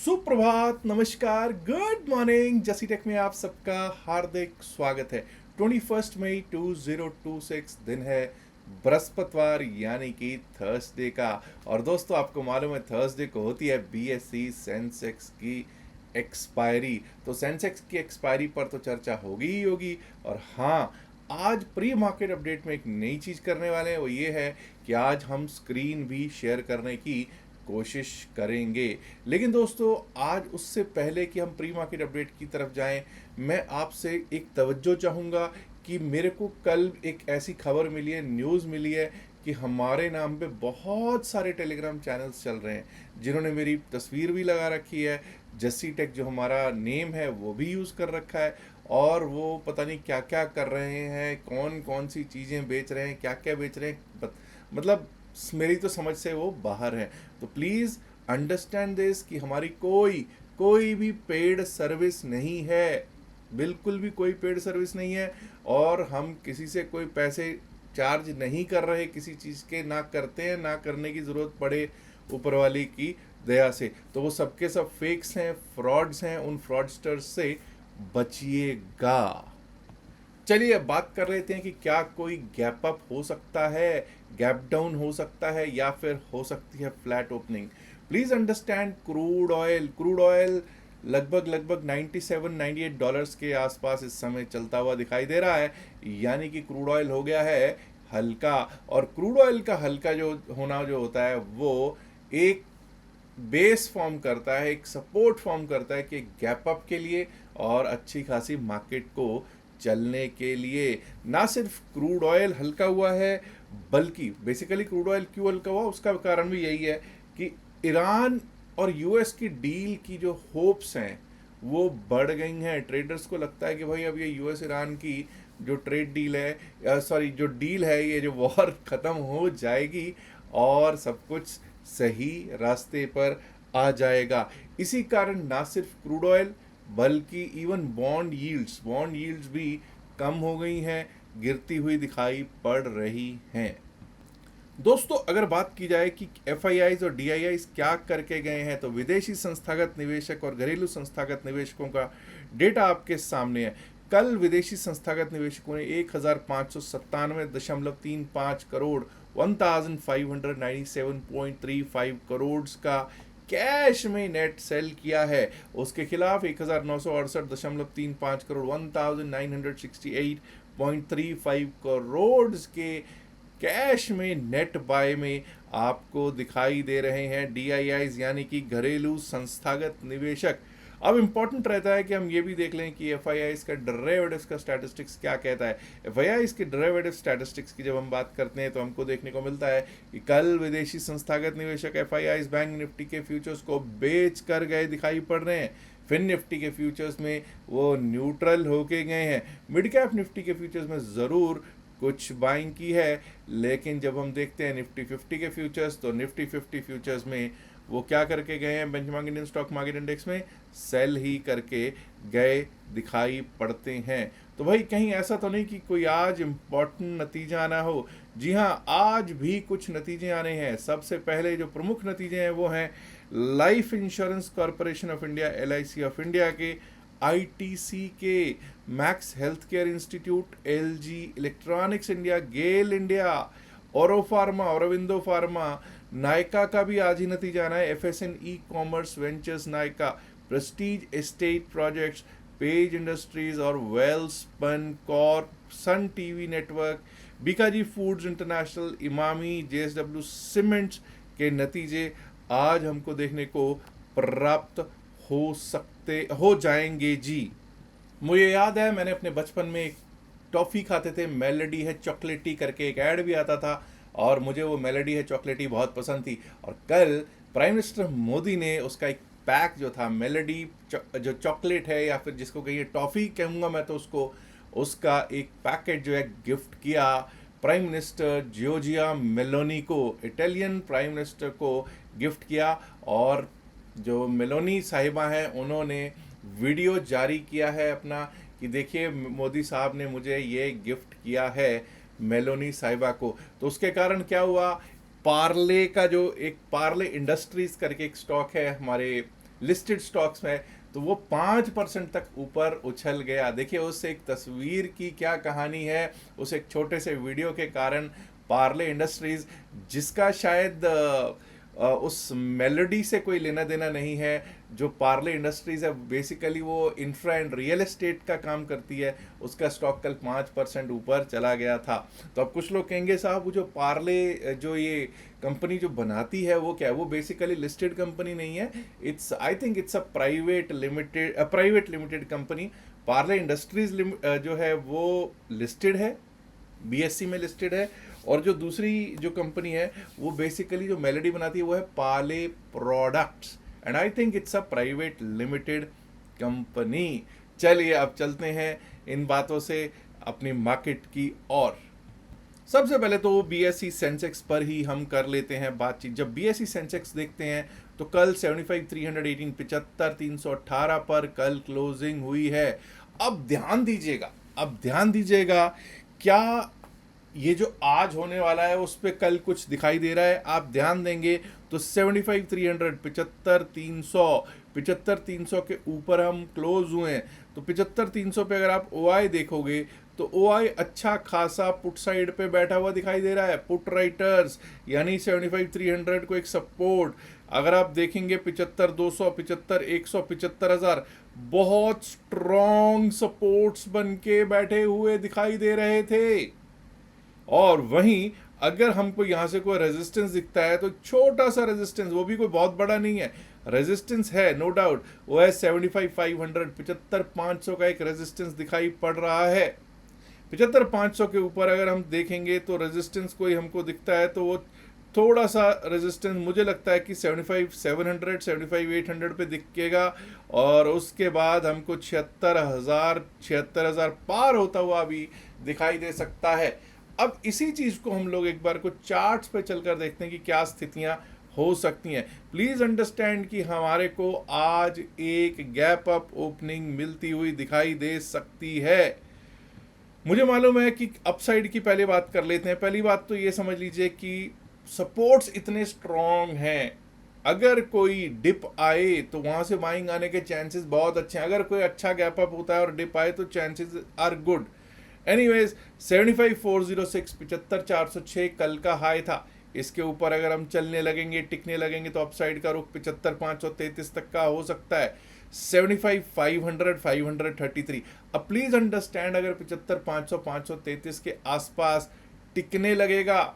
सुप्रभात, नमस्कार, good morning. जसी टेक में आप सबका हार्दिक स्वागत है। 21 मई 2026 दिन है बृहस्पतिवार यानी कि थर्सडे का। और दोस्तों आपको मालूम है थर्सडे को होती है बीएसई सेंसेक्स की एक्सपायरी। तो सेंसेक्स की एक्सपायरी पर तो चर्चा होगी ही होगी। और हाँ, आज प्री मार्केट अपडेट में एक नई चीज़ करने वाले हैं, वो ये है कि आज हम स्क्रीन भी शेयर करने की कोशिश करेंगे। लेकिन दोस्तों आज उससे पहले कि हम प्री मार्केट अपडेट की तरफ जाएं, मैं आपसे एक तवज्जो चाहूँगा कि मेरे को कल एक ऐसी खबर मिली है, न्यूज़ मिली है कि हमारे नाम पे बहुत सारे टेलीग्राम चैनल्स चल रहे हैं जिन्होंने मेरी तस्वीर भी लगा रखी है। जस्सी टेक जो हमारा नेम है वो भी यूज़ कर रखा है, और वो पता नहीं क्या क्या कर रहे हैं, कौन कौन सी चीज़ें बेच रहे हैं, क्या क्या बेच रहे हैं, मतलब मेरी तो समझ से वो बाहर है। तो प्लीज़ अंडरस्टैंड दिस कि हमारी कोई कोई भी पेड सर्विस नहीं है, बिल्कुल भी कोई पेड सर्विस नहीं है। और हम किसी से कोई पैसे चार्ज नहीं कर रहे किसी चीज़ के, ना करते हैं, ना करने की ज़रूरत पड़े ऊपर वाली की दया से। तो वो सबके सब फेक्स हैं, फ्रॉड्स हैं, उन फ्रॉडस्टर्स से बचिएगा। चलिए अब बात कर लेते हैं कि क्या कोई गैप अप हो सकता है, गैप डाउन हो सकता है, या फिर हो सकती है flat opening. Please understand crude oil लगभग 97 98 डॉलर्स के आसपास इस समय चलता हुआ दिखाई दे रहा है। यानी कि क्रूड ऑयल हो गया है हल्का। और क्रूड ऑयल का हल्का जो होना जो होता है वो एक बेस फॉर्म करता है, एक सपोर्ट फॉर्म करता है कि गैप अप के लिए और अच्छी खासी मार्केट को चलने के लिए। ना सिर्फ क्रूड ऑयल हल्का हुआ है, बल्कि बेसिकली क्रूड ऑयल क्यों हल्का हुआ उसका कारण भी यही है कि ईरान और यूएस की डील की जो होप्स हैं वो बढ़ गई हैं। ट्रेडर्स को लगता है कि भाई अब ये यूएस ईरान की जो ट्रेड डील है, सॉरी जो डील है, ये जो वॉर ख़त्म हो जाएगी और सब कुछ सही रास्ते पर आ जाएगा। इसी कारण ना सिर्फ क्रूड ऑयल बल्कि इवन बॉन्ड यील्ड्स भी कम हो गई हैं, गिरती हुई दिखाई पड़ रही हैं। दोस्तों अगर बात की जाए कि एफआईआईज और डीआईआईज क्या करके गए हैं, तो विदेशी संस्थागत निवेशक और घरेलू संस्थागत निवेशकों का डेटा आपके सामने है। कल विदेशी संस्थागत निवेशकों ने 1597.35 करोड़ 1597.35 करोड़ का कैश में नेट सेल किया है। उसके खिलाफ 1968.35 करोड़ 1968.35 करोड़ के कैश में नेट बाय में आपको दिखाई दे रहे हैं डीआईआईज यानी कि घरेलू संस्थागत निवेशक। अब इंपॉर्टेंट रहता है कि हम ये भी देख लें कि एफआईआईज का डेरिवेटिव्स का स्टैटिस्टिक्स क्या कहता है। एफआईआईज के डेरिवेटिव स्टैटिस्टिक्स की जब हम बात करते हैं तो हमको देखने को मिलता है कि कल विदेशी संस्थागत निवेशक एफआईआईज बैंक निफ्टी के फ्यूचर्स को बेच कर गए दिखाई पड़ रहे हैं। फिन निफ्टी के फ्यूचर्स में वो न्यूट्रल होके गए हैं। मिड कैप निफ्टी के फ्यूचर्स में ज़रूर कुछ बाइंग की है, लेकिन जब हम देखते हैं निफ्टी 50 के फ्यूचर्स, तो निफ्टी 50 फ्यूचर्स में वो क्या करके गए हैं, benchmark Indian stock market index में सेल ही करके गए दिखाई पड़ते हैं। तो भाई कहीं ऐसा तो नहीं कि कोई आज इम्पॉर्टेंट नतीजा आना हो। जी हाँ, आज भी कुछ नतीजे आने हैं। सबसे पहले जो प्रमुख नतीजे हैं वो हैं Life Insurance Corporation of India LIC of India के, आईटीसी के, Max Health Care Institute, LG Electronics India, GAIL India, Auro Pharma, Aurobindo Pharma, Nykaa का भी आज ही नतीजा आना है, FSN E Commerce Ventures Nykaa, Prestige Estate Projects, Page Industries और Welspun Corp, Sun TV Network, Bikaji Foods International, Emami, JSW Cements के नतीजे आज हमको देखने को प्राप्त हो जाएंगे जी। मुझे याद है मैंने अपने बचपन में एक टॉफ़ी खाते थे, मेलेडी है चॉकलेटी करके एक ऐड भी आता था, और मुझे वो मेलेडी है चॉकलेटी बहुत पसंद थी। और कल प्राइम मिनिस्टर मोदी ने उसका एक पैक जो था मेलेडी जो चॉकलेट है, या फिर जिसको कहिए टॉफ़ी कहूँगा मैं तो उसको, उसका एक पैकेट जो है गिफ्ट किया प्राइम मिनिस्टर जियोर्जिया मेलोनी को, इटालियन प्राइम मिनिस्टर को गिफ्ट किया। और जो मेलोनी साहिबा हैं उन्होंने वीडियो जारी किया है अपना कि देखिए मोदी साहब ने मुझे ये गिफ्ट किया है मेलोनी साहिबा को। तो उसके कारण क्या हुआ, पार्ले का जो एक पार्ले इंडस्ट्रीज करके एक स्टॉक है हमारे लिस्टेड स्टॉक्स में, तो वो 5% तक ऊपर उछल गया। देखिए उस एक तस्वीर की क्या कहानी है, उस एक छोटे से वीडियो के कारण पार्ले इंडस्ट्रीज, जिसका शायद उस मेलोडी से कोई लेना देना नहीं है। जो पार्ले इंडस्ट्रीज है बेसिकली वो इंफ्रा एंड रियल एस्टेट का काम करती है, उसका स्टॉक कल 5% ऊपर चला गया था। तो अब कुछ लोग कहेंगे साहब वो जो पार्ले जो ये कंपनी जो बनाती है वो क्या है, वो बेसिकली लिस्टेड कंपनी नहीं है, it's I think it's a private limited company. Parle industries जो है वो लिस्टेड है, बीएससी में लिस्टेड है। और जो दूसरी जो कंपनी है वो बेसिकली जो मेलोडी बनाती है वो है Parle products, and I think it's a private limited company. चलिए अब चलते हैं इन बातों से अपनी मार्केट की ओर। सबसे पहले तो बीएसई सेंसेक्स पर ही हम कर लेते हैं बातचीत। जब बीएसई सेंसेक्स देखते हैं तो कल 75,318 75,318 पर कल क्लोजिंग हुई है। अब ध्यान दीजिएगा, क्या ये जो आज होने वाला है उस पर कल कुछ दिखाई दे रहा है? आप ध्यान देंगे तो 75,300 75,300 के ऊपर हम क्लोज हुए हैं। तो 75,300 पे अगर आप ओआई देखोगे तो ओआई अच्छा खासा पुट साइड पे बैठा हुआ दिखाई दे रहा है। पुट राइटर्स यानी 75,300 को एक सपोर्ट, अगर आप देखेंगे 75,200 75,100 75,000 बहुत स्ट्रॉन्ग सपोर्ट्स बन के बैठे हुए दिखाई दे रहे थे। और वहीं अगर हमको यहाँ से कोई रेजिस्टेंस दिखता है तो छोटा सा रेजिस्टेंस, वो भी कोई बहुत बड़ा नहीं है, रेजिस्टेंस है नो डाउट, वो है 75,500 75,500 का एक रेजिस्टेंस दिखाई पड़ रहा है। 75,500 के ऊपर अगर हम देखेंगे तो रेजिस्टेंस कोई हमको दिखता है तो वो थोड़ा सा रेजिस्टेंस मुझे लगता है कि 75,700 75,800 पे दिखेगा। और उसके बाद हमको 76,000 पार होता हुआ भी दिखाई दे सकता है। अब इसी चीज को हम लोग एक बार को चार्ट्स पे चलकर देखते हैं कि क्या स्थितियां हो सकती हैं। प्लीज अंडरस्टैंड कि हमारे को आज एक गैप अप ओपनिंग मिलती हुई दिखाई दे सकती है। मुझे मालूम है कि अपसाइड की पहले बात कर लेते हैं। पहली बात तो ये समझ लीजिए कि सपोर्ट्स इतने स्ट्रॉन्ग हैं, अगर कोई डिप आए तो वहां से बाइंग आने के चांसेस बहुत अच्छे हैं। अगर कोई अच्छा गैप अप होता है और डिप आए तो चांसेस आर गुड। एनीवेज 75,406 75,406 कल का हाई था। इसके ऊपर अगर हम चलने लगेंगे टिकने लगेंगे तो अपसाइड का रुख 75,533 तक का हो सकता है। 75,500 533। अब प्लीज अंडरस्टैंड अगर 75,500 533 के आसपास टिकने लगेगा,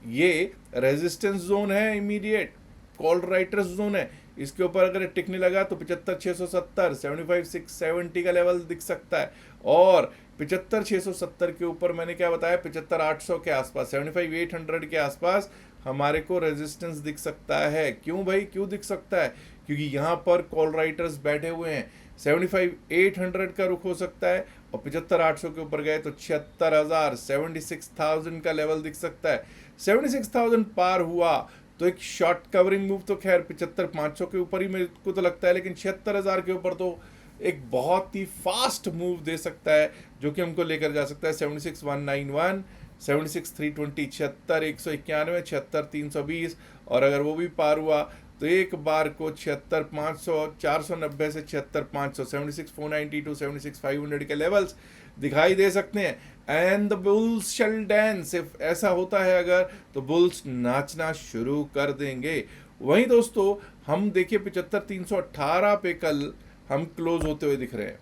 ये रेजिस्टेंस जोन है, इमीडिएट कॉल राइटर्स जोन है। इसके ऊपर अगर टिकने लगा तो 75,670 75,670 का लेवल दिख सकता है। और 75,670 के ऊपर मैंने क्या बताया 75,800 के आसपास 75,800 के आसपास हमारे को रेजिस्टेंस दिख सकता है। क्यों भाई, क्यों दिख सकता है? क्योंकि यहाँ पर कॉल राइटर्स बैठे हुए हैं। 75,800 का रुख हो सकता है और 75,800 के ऊपर गए तो 76,000 76,000 का लेवल दिख सकता है। 76,000 पार हुआ तो एक शॉर्ट कवरिंग मूव तो खैर 75,500 के ऊपर ही मेरे को तो लगता है, लेकिन 76,000 के ऊपर तो एक बहुत ही फास्ट मूव दे सकता है जो कि हमको लेकर जा सकता है 76,191 76,320 76,191 76,320। और अगर वो भी पार हुआ तो एक बार को 76,500 490 से 76,500 76,492 76,500 के लेवल्स दिखाई दे सकते हैं। And the bulls shall dance, if ऐसा होता है अगर तो बुल्स नाचना शुरू कर देंगे। वहीं दोस्तों हम देखिए 75,318 पे कल हम क्लोज होते हुए दिख रहे हैं।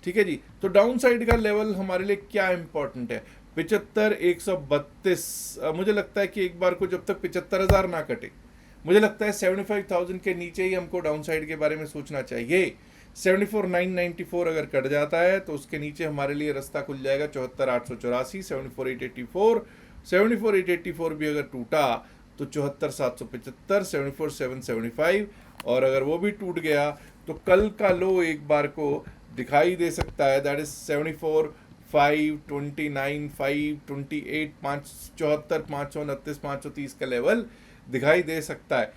ठीक है जी, तो डाउन साइड का लेवल हमारे लिए क्या इंपॉर्टेंट है? 75,132। मुझे लगता है कि एक बार को जब तक 75,000 ना कटे, मुझे लगता है 75,000 के नीचे ही हमको डाउन साइड के बारे में सोचना चाहिए। 74,994 अगर कट जाता है तो उसके नीचे हमारे लिए रास्ता खुल जाएगा 74,884 74,884 74,884 भी अगर टूटा तो 74,775 74,775। और अगर वो भी टूट गया तो कल का लो एक बार को दिखाई दे सकता है, दैट इज 74,529 528 574 529 530 का लेवल दिखाई दे सकता है।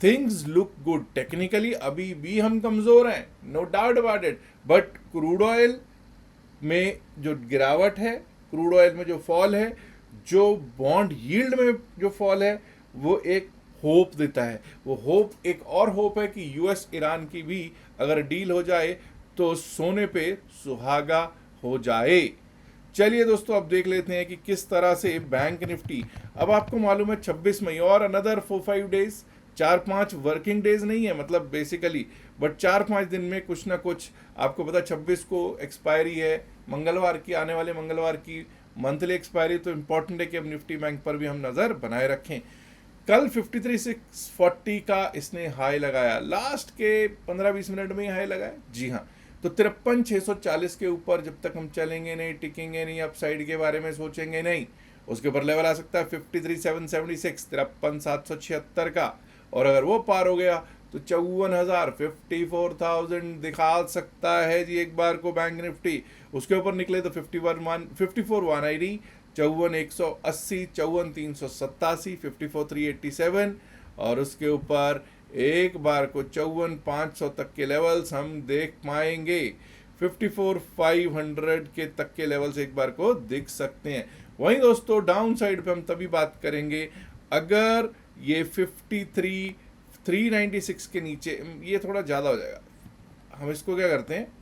थिंग्स लुक गुड टेक्निकली, अभी भी हम कमजोर हैं, no doubt about it, but crude oil में जो गिरावट है, क्रूड ऑयल में जो फॉल है, जो बॉन्ड यील्ड में जो फॉल है, वो एक होप देता है। वो होप, एक और होप है कि यूएस ईरान की भी अगर डील हो जाए तो सोने पे सुहागा हो जाए। चलिए दोस्तों, अब देख लेते हैं कि किस तरह से बैंक निफ्टी, अब आपको मालूम है 26 मई और अनदर 4-5 डेज, 4-5 वर्किंग डेज नहीं है मतलब बेसिकली, बट 4-5 दिन में कुछ ना कुछ, आपको पता 26 को एक्सपायरी है मंगलवार की, आने वाले मंगलवार की मंथली एक्सपायरी, तो इंपॉर्टेंट है कि अब निफ्टी बैंक पर भी हम नज़र बनाए रखें। कल 53,640 का इसने हाई लगाया, लास्ट के 15-20 मिनट में ही हाई लगाया, जी हाँ। तो 53,640 के ऊपर जब तक हम चलेंगे नहीं, टिकेंगे नहीं, अपसाइड के बारे में सोचेंगे नहीं, उसके ऊपर लेवल आ सकता है 53,776, 53,776 का, और अगर वो पार हो गया तो 54,000, 54,000 दिखा सकता है जी एक बार को बैंक निफ्टी। उसके ऊपर निकले तो 54,180, 54,180, 54,387, 54,387, और उसके ऊपर एक बार को 54,500 तक के लेवल्स हम देख पाएंगे। 54,500 के तक के लेवल्स एक बार को दिख सकते हैं। वहीं दोस्तों डाउन साइड पे हम तभी बात करेंगे अगर ये 53,396 के नीचे, ये थोड़ा ज़्यादा हो जाएगा, हम इसको क्या करते हैं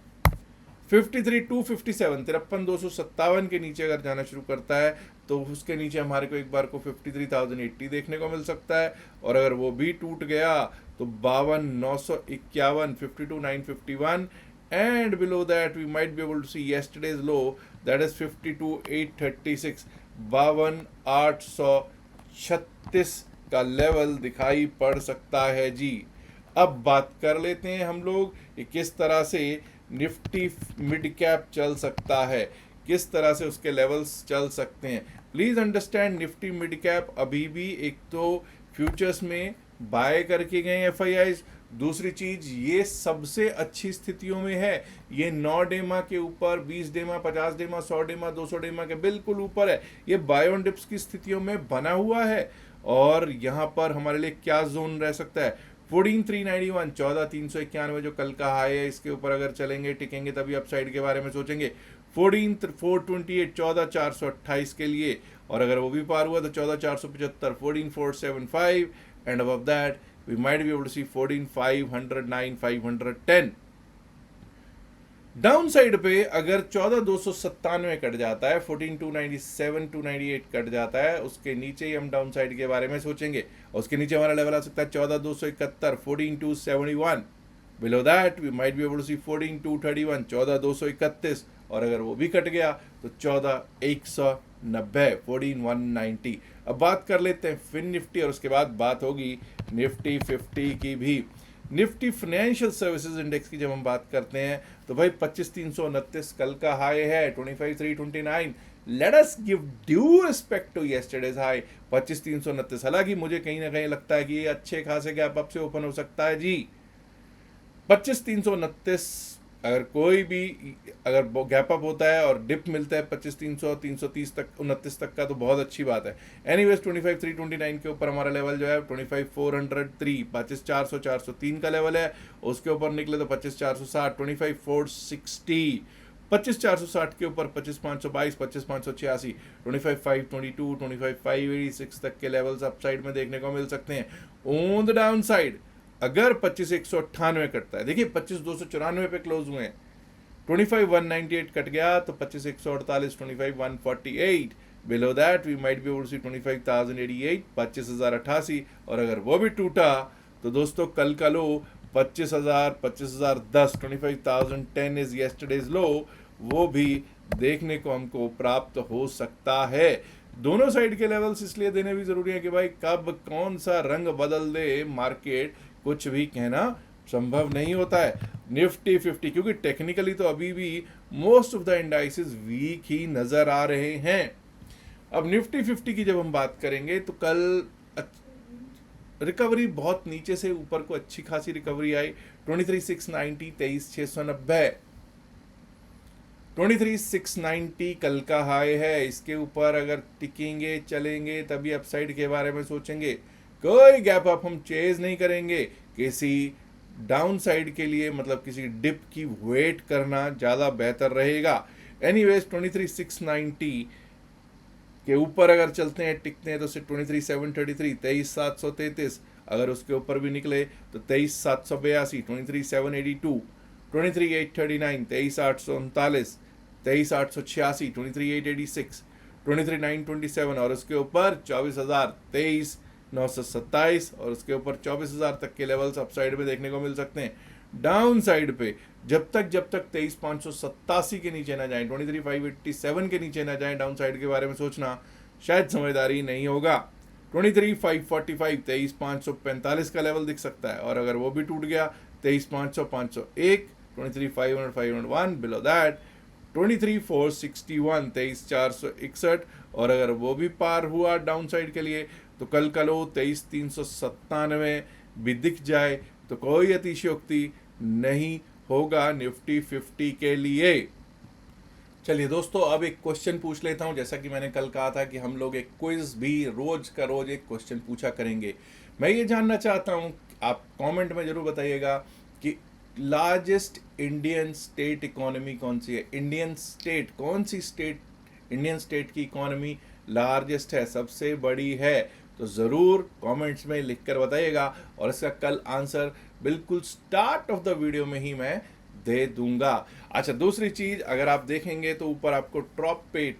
53,257, 53,257 के नीचे अगर जाना शुरू करता है तो उसके नीचे हमारे को एक बार को 53,080 देखने को मिल सकता है, और अगर वो भी टूट गया तो 52,951, 52,951, and below that we might be able to see yesterday's low, that is 52,836, 52,836 का लेवल दिखाई पड़ सकता है जी। अब बात कर लेते हैं हम लोग कि किस तरह से निफ्टी मिड कैप चल सकता है, किस तरह से उसके लेवल्स चल सकते हैं। Please understand, Nifty mid cap अभी भी एक तो फ्यूचर्स में बाय करके गए एफआईआईज, दूसरी चीज ये सबसे अच्छी स्थितियों में है, ये 9 डेमा के ऊपर, 20 डेमा, 50 डेमा, 100 डेमा, 200 डेमा के बिल्कुल ऊपर है, ये बाय ऑन डिप्स की स्थितियों में बना हुआ है। और यहाँ पर हमारे लिए क्या जोन रह सकता है, 14,391, 14,391 जो कल का हाई है, इसके ऊपर अगर चलेंगे टिकेंगे तभी अपसाइड के बारे में सोचेंगे। 14,428, 14,428 के लिए, और अगर वो भी पार हुआ तो 14,475, 14,475, and above that we might be able to see 14,509, 510। Down side पे अगर 14,297 कट जाता है, 14,297, 298 कट जाता है, उसके नीचे ही हम डाउन साइड के बारे में सोचेंगे। उसके नीचे हमारा लेवल आ सकता है 14,271, 14,271, below that we might be able to see 14,231, 14,231, और अगर वो भी कट गया तो 14,190, 14,190। अब बात कर लेते हैं फिन निफ्टी, और उसके बाद बात होगी निफ्टी 50 की भी। निफ्टी फाइनेंशियल सर्विसेज इंडेक्स की जब हम बात करते हैं तो भाई 25,329 कल का हाई है, 25,329, let us give due respect to yesterday's high 25,329। हालांकि मुझे कहीं ना कहीं लगता है कि ये अच्छे खासे गैप अप से ओपन हो सकता है जी। 25,329 अगर कोई भी अगर गैप अप होता है और डिप मिलता है 25,300, 330 तक, 29 तक का, तो बहुत अच्छी बात है। एनीवेज 25,329 के ऊपर हमारा लेवल जो है 25,403, 25,400, 403 का लेवल है। उसके ऊपर निकले तो 25,460, 25,460, 25,460 के ऊपर 25,522, 25,586, 25,522, 25,586 तक के लेवल्स अपसाइड में देखने को मिल सकते हैं। ऑन द डाउन साइड अगर 25,198 कटता है, देखिए 25,294 पे क्लोज हुए हैं, 25,198 कट गया तो 25,148, 25,148, below that we might be able to see 25,088, 25,088, और अगर वो भी टूटा तो दोस्तों कल का लो 25,000, 25,010, 25,010 इज यस्टरडेज लो, वो भी देखने को हमको प्राप्त हो सकता है। दोनों साइड के लेवल्स इसलिए देने भी जरूरी है कि भाई कब कौन सा रंग बदल दे मार्केट, कुछ भी कहना संभव नहीं होता है। निफ्टी 50 क्योंकि टेक्निकली तो अभी भी most of the indices weak ही नजर आ रहे हैं। अब निफ्टी 50 की जब हम बात करेंगे तो कल रिकवरी बहुत नीचे से ऊपर को अच्छी खासी रिकवरी आई, 23,690, 23,690, 23,690 कल का हाई है। इसके ऊपर अगर टिकेंगे चलेंगे तभी अपसाइड के बारे में सोचेंगे, कोई गैप अप हम चेज नहीं करेंगे, किसी डाउन साइड के लिए मतलब किसी डिप की वेट करना ज़्यादा बेहतर रहेगा। एनीवेज 23,690 के ऊपर अगर चलते हैं टिकते हैं तो 23,733, 23,733, अगर उसके ऊपर भी निकले तो 23,782, 23,782, 23,839, 23,839, 23,886, 23,886, 23,927 और उसके ऊपर 24,000, 23,927 और उसके ऊपर 24,000 तक के लेवल्स अप साइड में देखने को मिल सकते हैं। डाउन साइड पे जब तक 23,587 के नीचे ना जाए, 23,587 के नीचे ना जाए, डाउन साइड के बारे में सोचना शायद समझदारी नहीं होगा। 23,545, 23,545 का लेवल दिख सकता है और अगर वो भी टूट गया 23,500, 501, 23,500, 501 बिलो दैट, 23,461, 23,461 और अगर वो भी पार हुआ डाउन साइड के लिए तो कल का लो 23,397 भी दिख जाए तो कोई अतिशयोक्ति नहीं होगा निफ्टी 50 के लिए। चलिए दोस्तों, अब एक क्वेश्चन पूछ लेता हूं। जैसा कि मैंने कल कहा था कि हम लोग एक क्विज भी रोज का रोज एक क्वेश्चन पूछा करेंगे। मैं ये जानना चाहता हूं, आप कमेंट में जरूर बताइएगा कि लार्जेस्ट इंडियन स्टेट इकोनॉमी कौन सी है। इंडियन स्टेट कौन सी स्टेट, इंडियन स्टेट की इकोनॉमी लार्जेस्ट है, सबसे बड़ी है, तो ज़रूर कमेंट्स में लिखकर बताइएगा और इसका कल आंसर बिल्कुल स्टार्ट ऑफ द वीडियो में ही मैं दे दूंगा। अच्छा, दूसरी चीज, अगर आप देखेंगे तो ऊपर आपको टॉप पे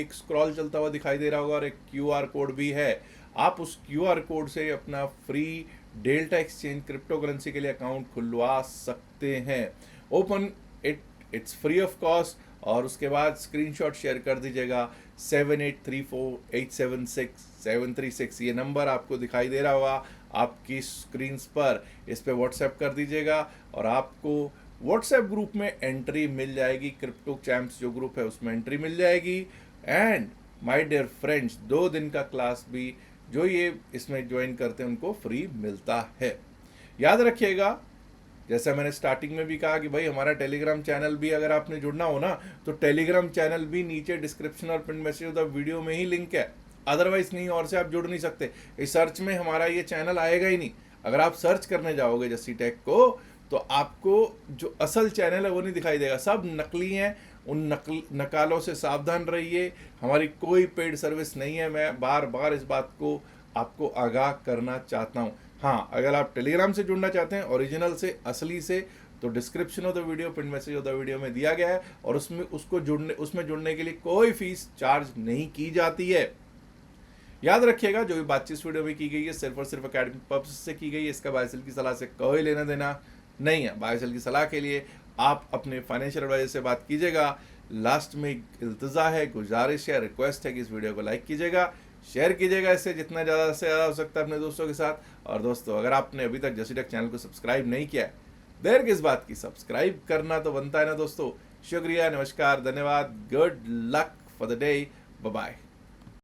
एक स्क्रॉल चलता हुआ दिखाई दे रहा होगा और एक क्यूआर कोड भी है। आप उस क्यूआर कोड से अपना free delta exchange crypto currency के लिए अकाउंट खुलवा सकते हैं। Open it's free of cost और उसके बाद स्क्रीनशॉट शेयर कर दीजिएगा 7834876736 ये नंबर आपको दिखाई दे रहा होगा आपकी स्क्रीन पर, इस पे व्हाट्सएप कर दीजिएगा और आपको व्हाट्सएप ग्रुप में एंट्री मिल जाएगी। क्रिप्टो चैम्प्स जो ग्रुप है उसमें एंट्री मिल जाएगी। एंड माय डियर फ्रेंड्स, 2 दिन का क्लास भी जो ये इसमें ज्वाइन करते हैं उनको फ्री मिलता है। याद रखिएगा, जैसा मैंने स्टार्टिंग में भी कहा कि भाई हमारा टेलीग्राम चैनल भी अगर आपने जुड़ना हो ना तो टेलीग्राम चैनल भी नीचे डिस्क्रिप्शन और pin message of the video में ही लिंक है, अदरवाइज नहीं और से आप जुड़ नहीं सकते। इस सर्च में हमारा ये चैनल आएगा ही नहीं। अगर आप सर्च करने जाओगे जस्सी टेक को तो आपको जो असल चैनल है वो नहीं दिखाई देगा, सब नकली हैं। उन नकालों से सावधान रहिए, हमारी कोई पेड सर्विस नहीं है। मैं बार बार इस बात को आपको आगाह करना चाहता हूँ। हाँ, अगर आप टेलीग्राम से जुड़ना चाहते हैं ओरिजिनल से, असली से, तो description of the video, pin message of the video में दिया गया है और उसमें जुड़ने के लिए कोई फीस चार्ज नहीं की जाती है। याद रखिएगा, जो भी बातचीत इस वीडियो में की गई है सिर्फ और सिर्फ एकेडमिक पर्पस से की गई है। इसका बायसेल की सलाह से कोई लेना देना नहीं है। बायसेल की सलाह के लिए आप अपने फाइनेंशियल एडवाइजर से बात कीजिएगा। लास्ट में इल्तिजा है, गुजारिश है, रिक्वेस्ट है कि इस वीडियो को लाइक कीजिएगा, शेयर कीजिएगा इससे जितना ज़्यादा से ज़्यादा हो सकता है अपने दोस्तों के साथ। और दोस्तों, अगर आपने अभी तक जस्सी टेक चैनल को सब्सक्राइब नहीं किया है, देर किस बात की, सब्सक्राइब करना तो बनता है ना दोस्तों। शुक्रिया, नमस्कार, धन्यवाद, good luck for the day, bye bye.